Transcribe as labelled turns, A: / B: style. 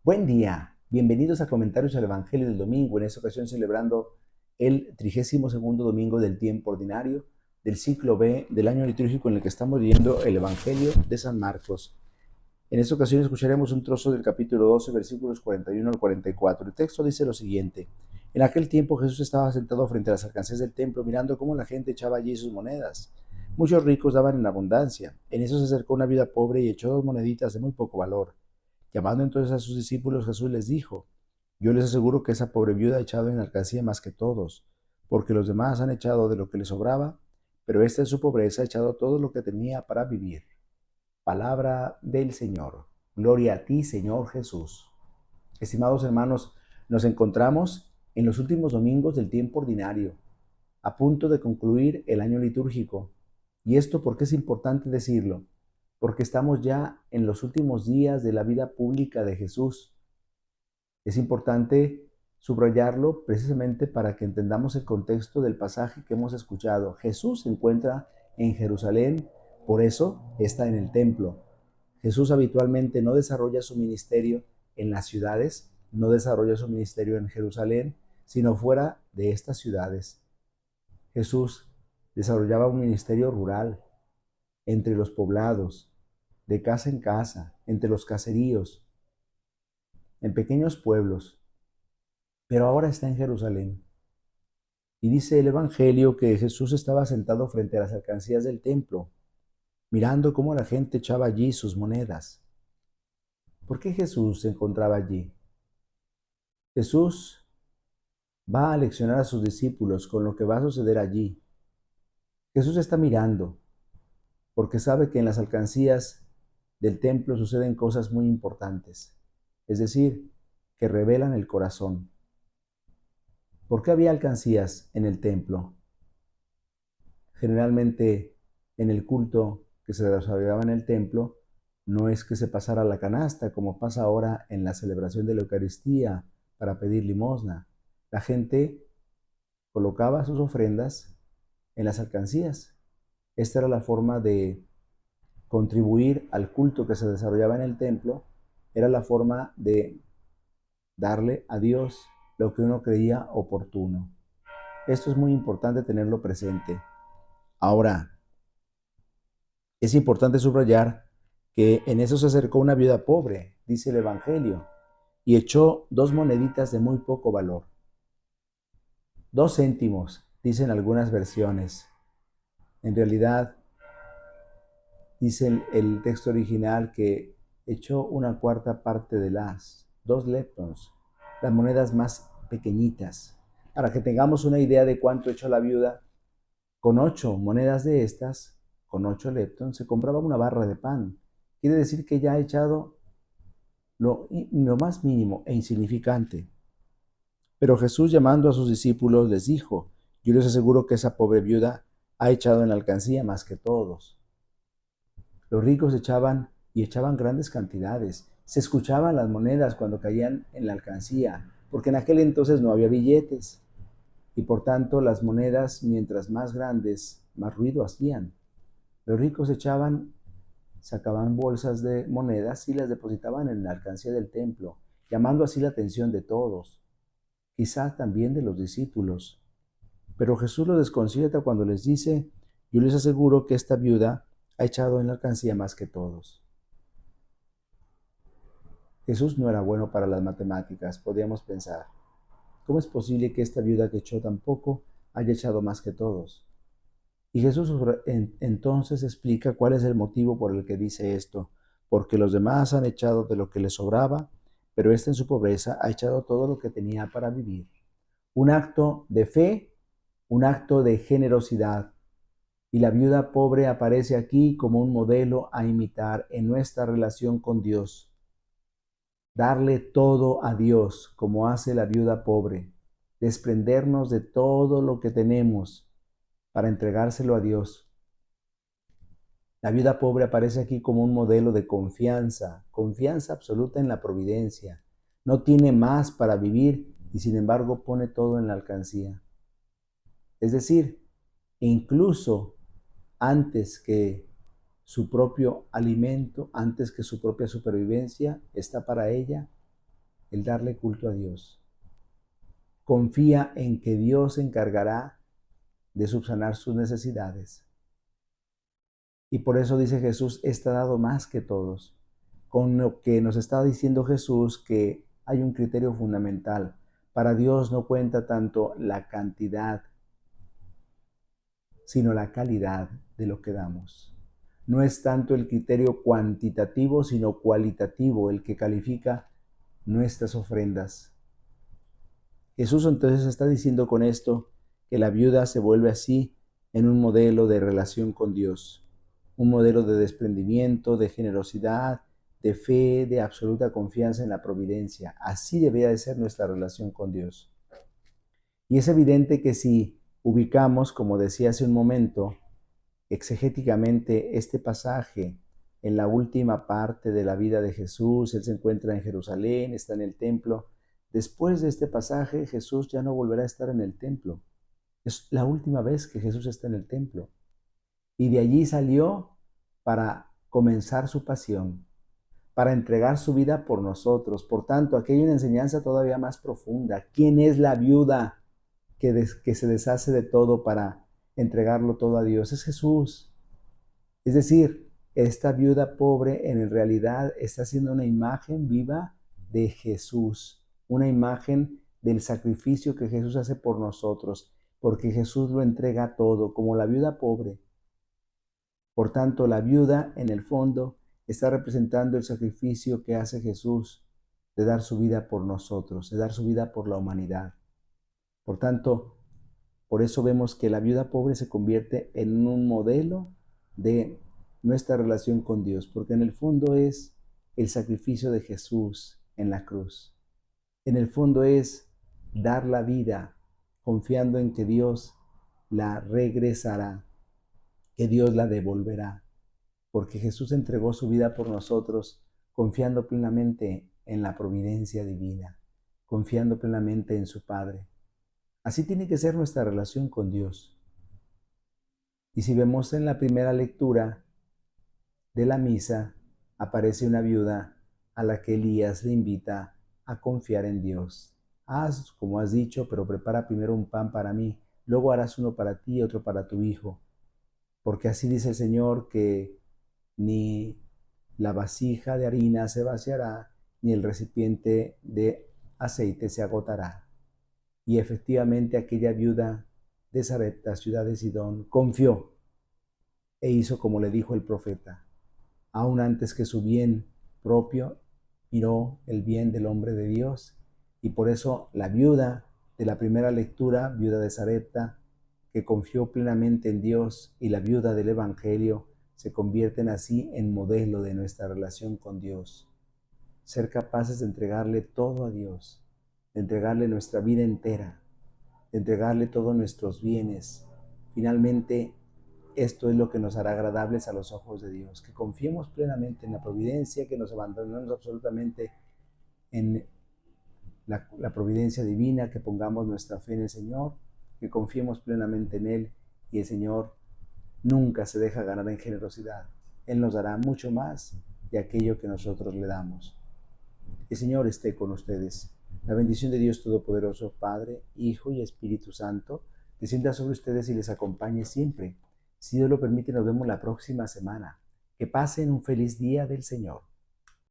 A: Buen día, bienvenidos a Comentarios al Evangelio del Domingo, en esta ocasión celebrando el 32º domingo del tiempo ordinario del ciclo B del año litúrgico en el que estamos leyendo el Evangelio de San Marcos. En esta ocasión escucharemos un trozo del capítulo 12, versículos 41 al 44. El texto dice lo siguiente: En aquel tiempo Jesús estaba sentado frente a las alcancías del templo mirando cómo la gente echaba allí sus monedas. Muchos ricos daban en abundancia. En eso se acercó una viuda pobre y echó 2 moneditas de muy poco valor. Llamando entonces a sus discípulos, Jesús les dijo: Yo les aseguro que esa pobre viuda ha echado en alcancía más que todos, porque los demás han echado de lo que les sobraba, pero esta en su pobreza ha echado todo lo que tenía para vivir. Palabra del Señor. Gloria a ti, Señor Jesús. Estimados hermanos, nos encontramos en los últimos domingos del tiempo ordinario, a punto de concluir el año litúrgico. ¿Y esto por qué es importante decirlo? Porque estamos ya en los últimos días de la vida pública de Jesús. Es importante subrayarlo precisamente para que entendamos el contexto del pasaje que hemos escuchado. Jesús se encuentra en Jerusalén, por eso está en el templo. Jesús habitualmente no desarrolla su ministerio en las ciudades, no desarrolla su ministerio en Jerusalén, sino fuera de estas ciudades. Jesús desarrollaba un ministerio rural, entre los poblados, de casa en casa, entre los caseríos, en pequeños pueblos, pero ahora está en Jerusalén. Y dice el Evangelio que Jesús estaba sentado frente a las alcancías del templo, mirando cómo la gente echaba allí sus monedas. ¿Por qué Jesús se encontraba allí? Jesús va a leccionar a sus discípulos con lo que va a suceder allí. Jesús está mirando, porque sabe que en las alcancías del templo suceden cosas muy importantes, es decir, que revelan el corazón. ¿Por qué había alcancías en el templo? Generalmente en el culto que se desarrollaba en el templo, no es que se pasara la canasta como pasa ahora en la celebración de la Eucaristía para pedir limosna. La gente colocaba sus ofrendas en las alcancías. Esta era la forma de contribuir al culto que se desarrollaba en el templo, era la forma de darle a Dios lo que uno creía oportuno. Esto es muy importante tenerlo presente. Ahora, es importante subrayar que en eso se acercó una viuda pobre, dice el Evangelio, y echó 2 moneditas de muy poco valor. 2 céntimos, dicen algunas versiones. En realidad, dice el texto original que echó una cuarta parte de las 2 leptons, las monedas más pequeñitas. Para que tengamos una idea de cuánto echó la viuda, con 8 monedas de estas, con 8 leptons, se compraba una barra de pan. Quiere decir que ya ha echado lo más mínimo e insignificante. Pero Jesús, llamando a sus discípulos, les dijo: Yo les aseguro que esa pobre viuda ha echado en la alcancía más que todos. Los ricos echaban y echaban grandes cantidades. Se escuchaban las monedas cuando caían en la alcancía, porque en aquel entonces no había billetes. Y por tanto las monedas, mientras más grandes, más ruido hacían. Los ricos echaban, sacaban bolsas de monedas y las depositaban en la alcancía del templo, llamando así la atención de todos, quizás también de los discípulos. Pero Jesús los desconcierta cuando les dice: Yo les aseguro que esta viuda ha echado en la alcancía más que todos. Jesús no era bueno para las matemáticas, podríamos pensar. ¿Cómo es posible que esta viuda que echó tan poco haya echado más que todos? Y Jesús entonces explica cuál es el motivo por el que dice esto: porque los demás han echado de lo que les sobraba, pero ésta en su pobreza ha echado todo lo que tenía para vivir. Un acto de fe, un acto de generosidad. Y la viuda pobre aparece aquí como un modelo a imitar en nuestra relación con Dios. Darle todo a Dios como hace la viuda pobre. Desprendernos de todo lo que tenemos para entregárselo a Dios. La viuda pobre aparece aquí como un modelo de confianza, confianza absoluta en la providencia. No tiene más para vivir y sin embargo pone todo en la alcancía. Es decir, incluso antes que su propio alimento, antes que su propia supervivencia, está para ella el darle culto a Dios. Confía en que Dios se encargará de subsanar sus necesidades. Y por eso dice Jesús, está dado más que todos. Con lo que nos está diciendo Jesús, que hay un criterio fundamental. Para Dios no cuenta tanto la cantidad, sino la calidad de lo que damos. No es tanto el criterio cuantitativo, sino cualitativo el que califica nuestras ofrendas. Jesús entonces está diciendo con esto que la viuda se vuelve así en un modelo de relación con Dios, un modelo de desprendimiento, de generosidad, de fe, de absoluta confianza en la providencia. Así debería de ser nuestra relación con Dios. Y es evidente que si ubicamos, como decía hace un momento, exegéticamente este pasaje en la última parte de la vida de Jesús, él se encuentra en Jerusalén, está en el templo. Después de este pasaje, Jesús ya no volverá a estar en el templo. Es la última vez que Jesús está en el templo. Y de allí salió para comenzar su pasión, para entregar su vida por nosotros. Por tanto, aquí hay una enseñanza todavía más profunda. ¿Quién es la viuda que se deshace de todo para entregarlo todo a Dios? Es Jesús. Es decir, esta viuda pobre en realidad está siendo una imagen viva de Jesús, una imagen del sacrificio que Jesús hace por nosotros, porque Jesús lo entrega todo, como la viuda pobre. Por tanto, la viuda en el fondo está representando el sacrificio que hace Jesús de dar su vida por nosotros, de dar su vida por la humanidad. Por tanto, por eso vemos que la viuda pobre se convierte en un modelo de nuestra relación con Dios, porque en el fondo es el sacrificio de Jesús en la cruz. En el fondo es dar la vida confiando en que Dios la regresará, que Dios la devolverá, porque Jesús entregó su vida por nosotros confiando plenamente en la providencia divina, confiando plenamente en su Padre. Así tiene que ser nuestra relación con Dios. Y si vemos en la primera lectura de la misa, aparece una viuda a la que Elías le invita a confiar en Dios. Haz como has dicho, pero prepara primero un pan para mí, luego harás uno para ti y otro para tu hijo. Porque así dice el Señor que ni la vasija de harina se vaciará, ni el recipiente de aceite se agotará. Y efectivamente aquella viuda de Sarepta, ciudad de Sidón, confió e hizo como le dijo el profeta. Aún antes que su bien propio, miró el bien del hombre de Dios. Y por eso la viuda de la primera lectura, viuda de Sarepta, que confió plenamente en Dios, y la viuda del Evangelio se convierten así en modelo de nuestra relación con Dios. Ser capaces de entregarle todo a Dios, de entregarle nuestra vida entera, de entregarle todos nuestros bienes. Finalmente, esto es lo que nos hará agradables a los ojos de Dios, que confiemos plenamente en la providencia, que nos abandonemos absolutamente en la providencia divina, que pongamos nuestra fe en el Señor, que confiemos plenamente en Él, y el Señor nunca se deja ganar en generosidad. Él nos dará mucho más de aquello que nosotros le damos. El Señor esté con ustedes. La bendición de Dios Todopoderoso, Padre, Hijo y Espíritu Santo, descienda sobre ustedes y les acompañe siempre. Si Dios lo permite, nos vemos la próxima semana. Que pasen un feliz día del Señor.